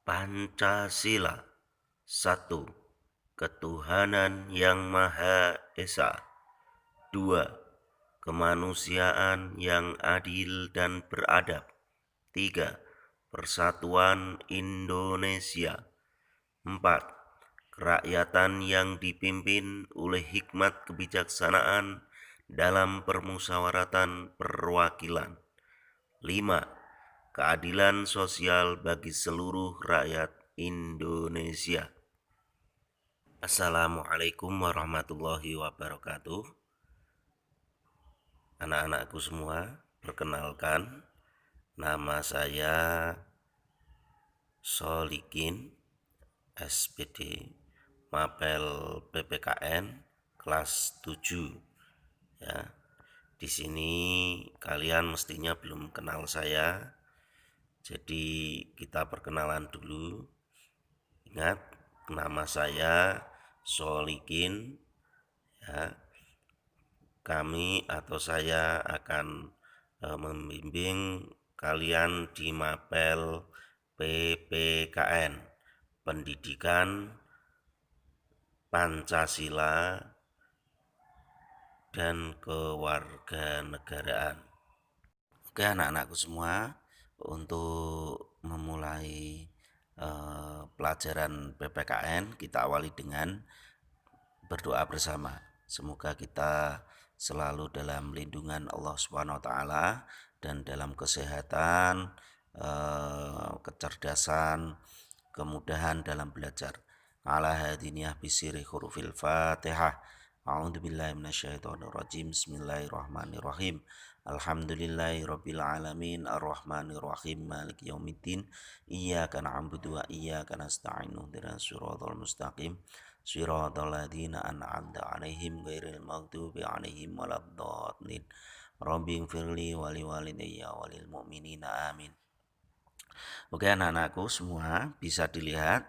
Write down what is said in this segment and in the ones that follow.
Pancasila. 1. Ketuhanan yang Maha Esa. 2. Kemanusiaan yang adil dan beradab. 3. Persatuan Indonesia. 4. Kerakyatan yang dipimpin oleh hikmat kebijaksanaan dalam permusyawaratan perwakilan. 5. Keadilan sosial bagi seluruh rakyat Indonesia. Assalamualaikum warahmatullahi wabarakatuh. Anak-anakku semua, perkenalkan, nama saya Solikin, SPD, Mapel PPKN kelas 7. Ya. Di sini kalian mestinya belum kenal saya. Jadi kita perkenalan dulu. Ingat, nama saya Solikin. Ya. Kami atau saya akan membimbing kalian di Mapel PPKN, Pendidikan Pancasila dan Kewarganegaraan. Oke anak-anakku semua, untuk memulai pelajaran PPKN kita awali dengan berdoa bersama. Semoga kita selalu dalam lindungan Allah Subhanahu wa taala dan dalam kesehatan, kecerdasan, kemudahan dalam belajar. Ala hadiniyah bisiri hurufil Fatihah. A'udzubillahi minasyaitonirrajim. Bismillahirrahmanirrahim. Alhamdulillahirabbil alamin arrahmanirrahim maliki yaumiddin. Iyyaka na'budu wa iyyaka nasta'in ihdinas siratal mustaqim. Shiratal ladzina an'amta 'alaihim ghairil maghdubi 'alaihim waladdallin. Rabbi ighfirli wa liwalidayya wa lil mu'minina amin. Oke anak-anakku semua, bisa dilihat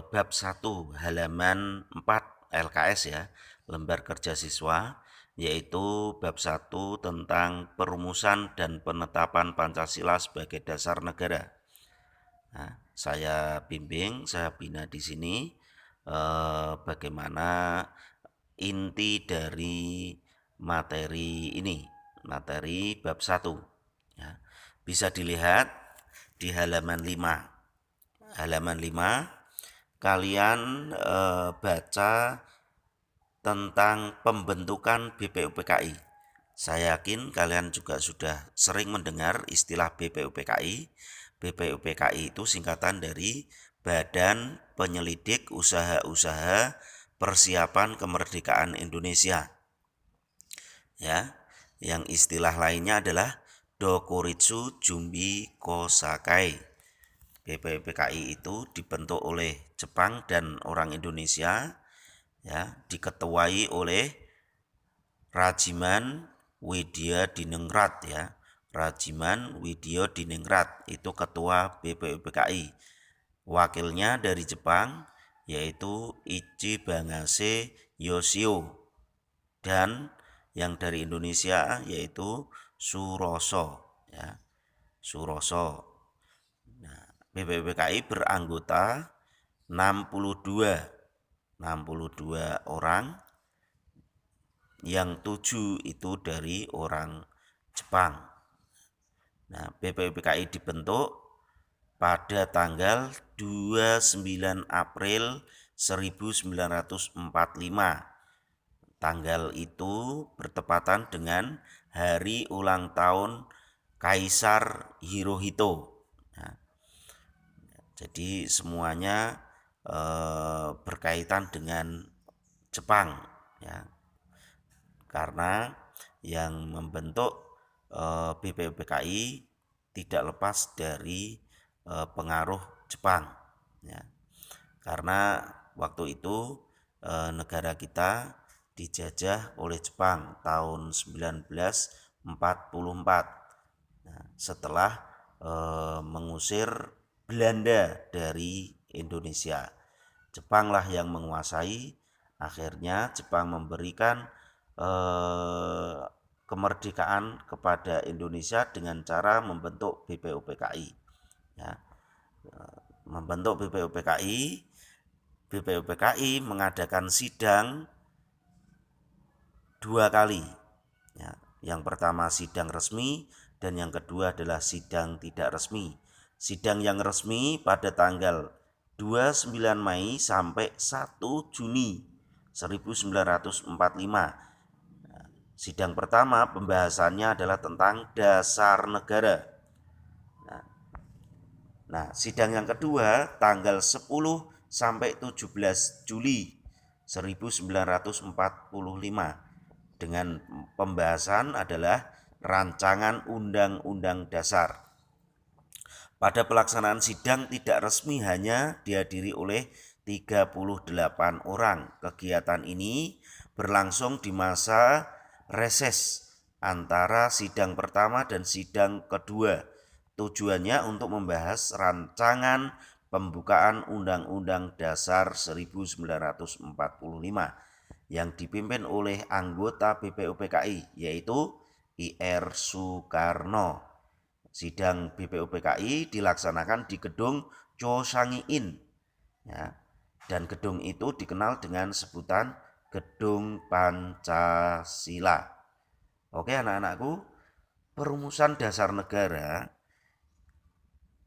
bab 1 halaman 4 LKS ya, lembar kerja siswa, yaitu bab 1 tentang perumusan dan penetapan Pancasila sebagai dasar negara. Nah, saya bimbing, saya bina di sini bagaimana inti dari materi ini, materi bab 1 ya. Bisa dilihat di halaman 5. Halaman 5 kalian baca tentang pembentukan BPUPKI. Saya yakin kalian juga sudah sering mendengar istilah BPUPKI. BPUPKI itu singkatan dari Badan Penyelidik Usaha-Usaha Persiapan Kemerdekaan Indonesia. Ya, yang istilah lainnya adalah Dokuritsu Jumbi Kosakai. BPUPKI itu dibentuk oleh Jepang dan orang Indonesia, ya, diketuai oleh Rajiman Widyadiningrat ya. Rajiman Widyadiningrat itu ketua BPUPKI. Wakilnya dari Jepang yaitu Ichibangase Yoshio, dan yang dari Indonesia yaitu Suroso ya. Suroso. Nah, BPUPKI beranggota 62 orang, yang 7 itu dari orang Jepang. Nah, BPUPKI dibentuk pada tanggal 29 April 1945. Tanggal itu bertepatan dengan hari ulang tahun Kaisar Hirohito. Nah, jadi semuanya berkaitan dengan Jepang ya. Karena yang membentuk BPUPKI tidak lepas dari pengaruh Jepang ya. Karena waktu itu negara kita dijajah oleh Jepang tahun 1944. Nah, setelah mengusir Belanda dari Indonesia, Jepanglah yang menguasai. Akhirnya Jepang memberikan kemerdekaan kepada Indonesia dengan cara membentuk BPUPKI ya. terbentuk BPUPKI mengadakan sidang 2 kali. Ya, yang pertama sidang resmi dan yang kedua adalah sidang tidak resmi. Sidang yang resmi pada tanggal 29 Mei sampai 1 Juni 1945. Sidang pertama pembahasannya adalah tentang dasar negara. Nah, sidang yang kedua tanggal 10 sampai 17 Juli 1945 dengan pembahasan adalah rancangan Undang-Undang Dasar. Pada pelaksanaan sidang tidak resmi hanya dihadiri oleh 38 orang. Kegiatan ini berlangsung di masa reses antara sidang pertama dan sidang kedua. Tujuannya untuk membahas rancangan pembukaan Undang-Undang Dasar 1945 yang dipimpin oleh anggota BPUPKI yaitu Ir Soekarno. Sidang BPUPKI dilaksanakan di gedung Cho Sang-in, ya, dan gedung itu dikenal dengan sebutan Gedung Pancasila. Oke anak-anakku, perumusan dasar negara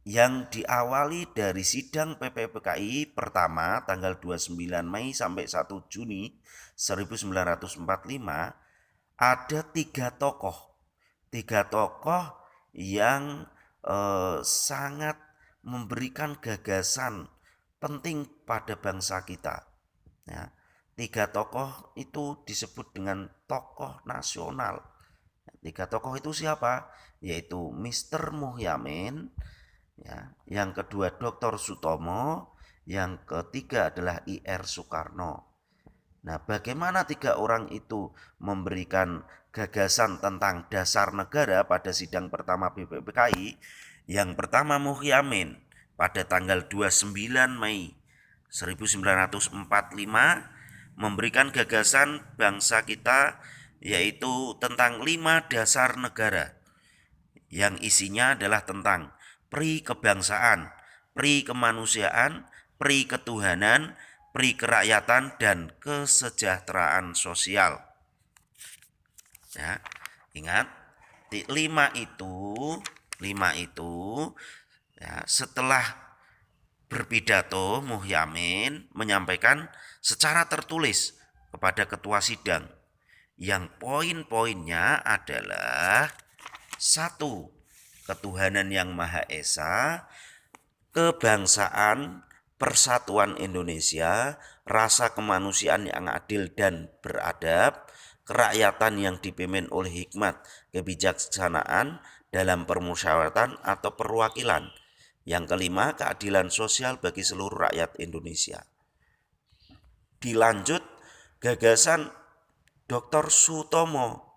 yang diawali dari sidang BPUPKI pertama tanggal 29 Mei sampai 1 Juni 1945 ada tiga tokoh yang sangat memberikan gagasan penting pada bangsa kita. Ya, tiga tokoh itu disebut dengan tokoh nasional. Tiga tokoh itu siapa? Yaitu Mr. Muhyamin, ya, yang kedua Dr. Sutomo, yang ketiga adalah Ir Soekarno. Nah, bagaimana tiga orang itu memberikan gagasan tentang dasar negara pada sidang pertama BPUPKI? Yang pertama Muhyamin pada tanggal 29 Mei 1945 memberikan gagasan bangsa kita yaitu tentang 5 dasar negara yang isinya adalah tentang pri kebangsaan, pri kemanusiaan, pri ketuhanan, pri kerakyatan, dan kesejahteraan sosial. Ya, ingat, 5 itu ya, setelah berpidato Muhyamin menyampaikan secara tertulis kepada ketua sidang yang poin-poinnya adalah 1. Ketuhanan yang Maha Esa, kebangsaan, persatuan Indonesia, rasa kemanusiaan yang adil dan beradab, kerakyatan yang dipimpin oleh hikmat, kebijaksanaan dalam permusyawaratan atau perwakilan. Yang kelima, keadilan sosial bagi seluruh rakyat Indonesia. Dilanjut gagasan Dr. Sutomo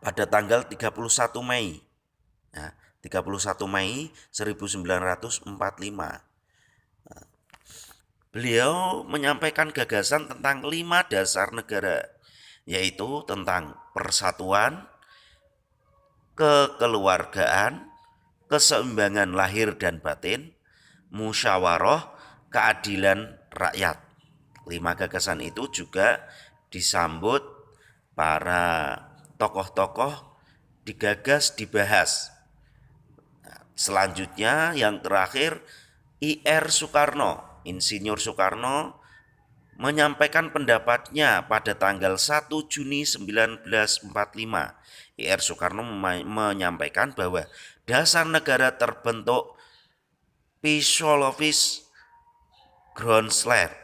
pada tanggal 31 Mei. Ya, 31 Mei 1945. Beliau menyampaikan gagasan tentang 5 dasar negara, yaitu tentang persatuan, kekeluargaan, keseimbangan lahir dan batin, musyawarah, keadilan rakyat. 5 gagasan itu juga disambut para tokoh-tokoh, digagas, dibahas. Selanjutnya yang terakhir Ir Soekarno, Insinyur Soekarno menyampaikan pendapatnya pada tanggal 1 Juni 1945. Ir Soekarno menyampaikan bahwa dasar negara terbentuk Physiologis Grundslage,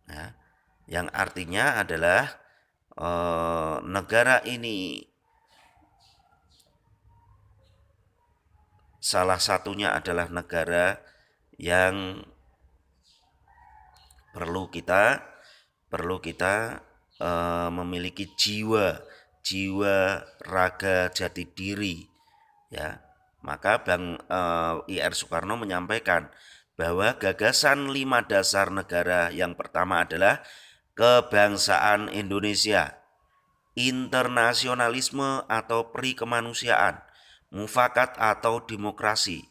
nah, yang artinya adalah negara ini salah satunya adalah negara yang perlu kita memiliki jiwa raga jati diri, ya. Maka Ir Soekarno menyampaikan bahwa gagasan 5 dasar negara yang pertama adalah kebangsaan Indonesia, internasionalisme atau pri kemanusiaan, mufakat atau demokrasi,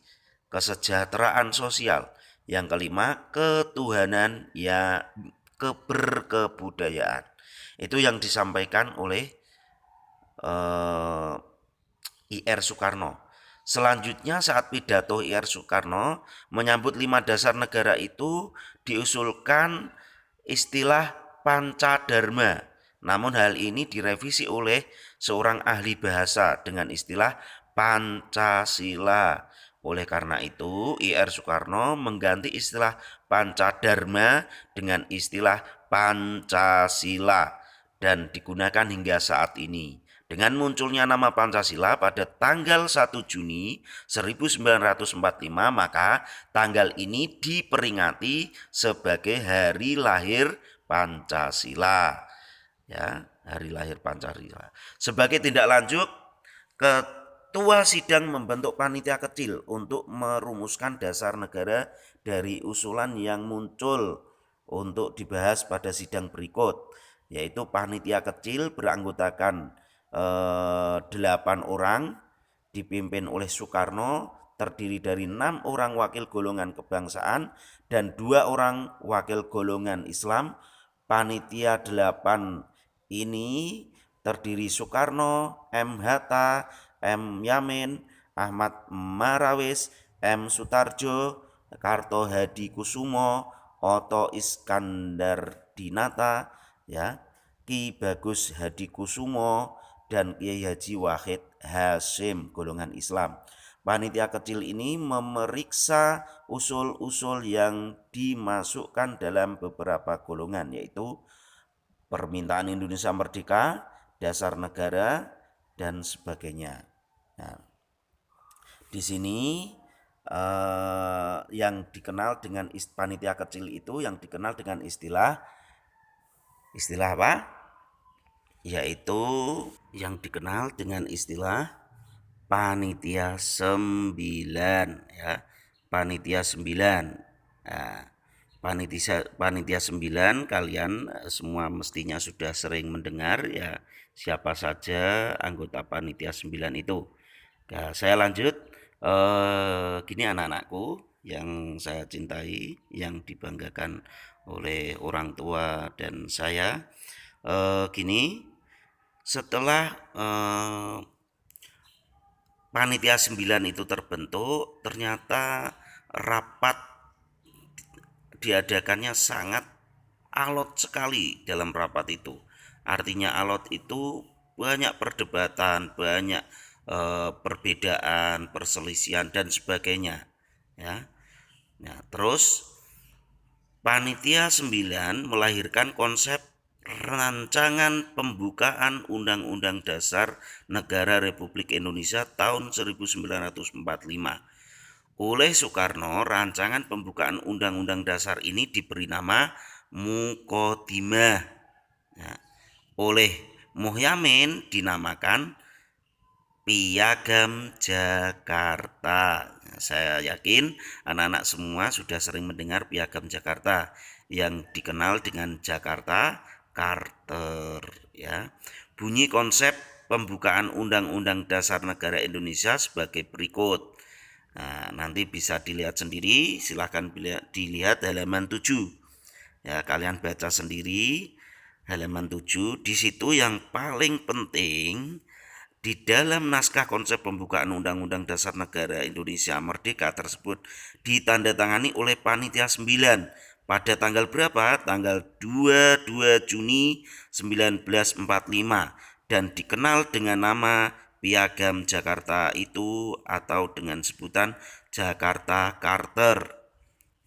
kesejahteraan sosial. Yang kelima, ketuhanan ya berkebudayaan. Itu yang disampaikan oleh I.R. Soekarno. Selanjutnya saat pidato I.R. Soekarno menyambut 5 dasar negara itu diusulkan istilah Pancadharma. Namun hal ini direvisi oleh seorang ahli bahasa dengan istilah Pancasila. Oleh karena itu, I.R. Soekarno mengganti istilah Pancadharma dengan istilah Pancasila dan digunakan hingga saat ini. Dengan munculnya nama Pancasila pada tanggal 1 Juni 1945, maka tanggal ini diperingati sebagai hari lahir Pancasila. Ya, hari lahir Pancasila. Sebagai tindak lanjut, Ketua Sidang membentuk panitia kecil untuk merumuskan dasar negara dari usulan yang muncul untuk dibahas pada sidang berikut, yaitu panitia kecil beranggotakan 8 orang dipimpin oleh Soekarno, terdiri dari 6 orang wakil golongan kebangsaan dan 2 orang wakil golongan Islam. Panitia 8 ini terdiri Soekarno, M. Hatta, M. Yamin, Ahmad Marawis, M. Sutarjo, Karto Hadi Kusumo, Oto Iskandar Dinata, ya, Ki Bagus Hadi Kusumo, dan Kiai Haji Wahid Hasyim golongan Islam. Panitia kecil ini memeriksa usul-usul yang dimasukkan dalam beberapa golongan, yaitu permintaan Indonesia merdeka, dasar negara, dan sebagainya. Nah, di sini yang dikenal dengan panitia kecil itu yang dikenal dengan istilah apa? Yaitu yang dikenal dengan istilah panitia 9, ya. Panitia 9. Nah, panitia 9 kalian semua mestinya sudah sering mendengar, ya, siapa saja anggota panitia 9 itu. Nah, saya lanjut. Gini anak-anakku yang saya cintai, yang dibanggakan oleh orang tua dan saya. Gini, setelah panitia 9 itu terbentuk, ternyata rapat diadakannya sangat alot sekali dalam rapat itu. Artinya alot itu banyak perdebatan, banyak perbedaan, perselisihan dan sebagainya, ya. Nah, terus panitia 9 melahirkan konsep rancangan pembukaan Undang-Undang Dasar Negara Republik Indonesia tahun 1945. Oleh Soekarno, rancangan pembukaan Undang-Undang Dasar ini diberi nama Muqaddimah. Ya. Oleh Muhyamin dinamakan Piagam Jakarta. Saya yakin anak-anak semua sudah sering mendengar Piagam Jakarta yang dikenal dengan Jakarta Charter, ya. Bunyi konsep pembukaan Undang-Undang Dasar Negara Indonesia sebagai berikut. Nah, nanti bisa dilihat sendiri, silahkan dilihat halaman 7. Ya, kalian baca sendiri halaman 7. Di situ yang paling penting di dalam naskah konsep pembukaan Undang-Undang Dasar Negara Indonesia Merdeka tersebut ditandatangani oleh Panitia 9 pada tanggal berapa? Tanggal 22 Juni 1945 dan dikenal dengan nama Piagam Jakarta itu atau dengan sebutan Jakarta Charter.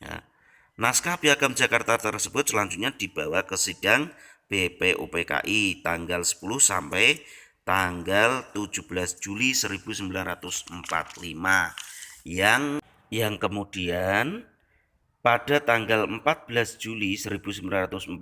Ya. Naskah Piagam Jakarta tersebut selanjutnya dibawa ke sidang BPUPKI tanggal 10 sampai tanggal 17 Juli 1945 yang kemudian pada tanggal 14 Juli 1945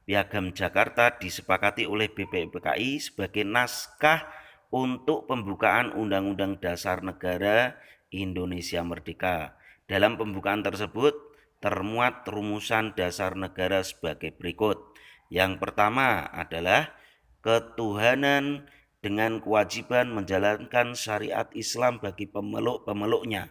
Piagam Jakarta disepakati oleh BPUPKI sebagai naskah untuk pembukaan Undang-Undang Dasar Negara Indonesia Merdeka. Dalam pembukaan tersebut termuat rumusan dasar negara sebagai berikut. Yang pertama adalah ketuhanan dengan kewajiban menjalankan syariat Islam bagi pemeluk-pemeluknya.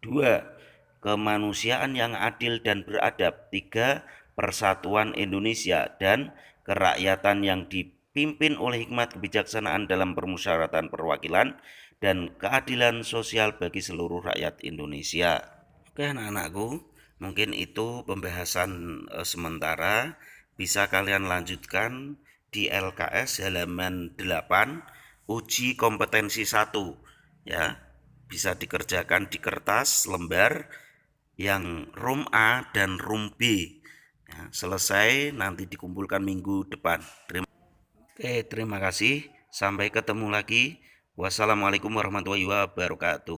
2. Kemanusiaan yang adil dan beradab. 3. Persatuan Indonesia dan kerakyatan yang dipimpin oleh hikmat kebijaksanaan dalam permusyawaratan perwakilan dan keadilan sosial bagi seluruh rakyat Indonesia. Oke anak-anakku, mungkin itu pembahasan sementara. Bisa kalian lanjutkan di LKS halaman 8, uji kompetensi 1 ya. Bisa dikerjakan di kertas lembar yang room A dan room B ya, selesai nanti dikumpulkan minggu depan. Terima kasih, sampai ketemu lagi. Wassalamualaikum warahmatullahi wabarakatuh.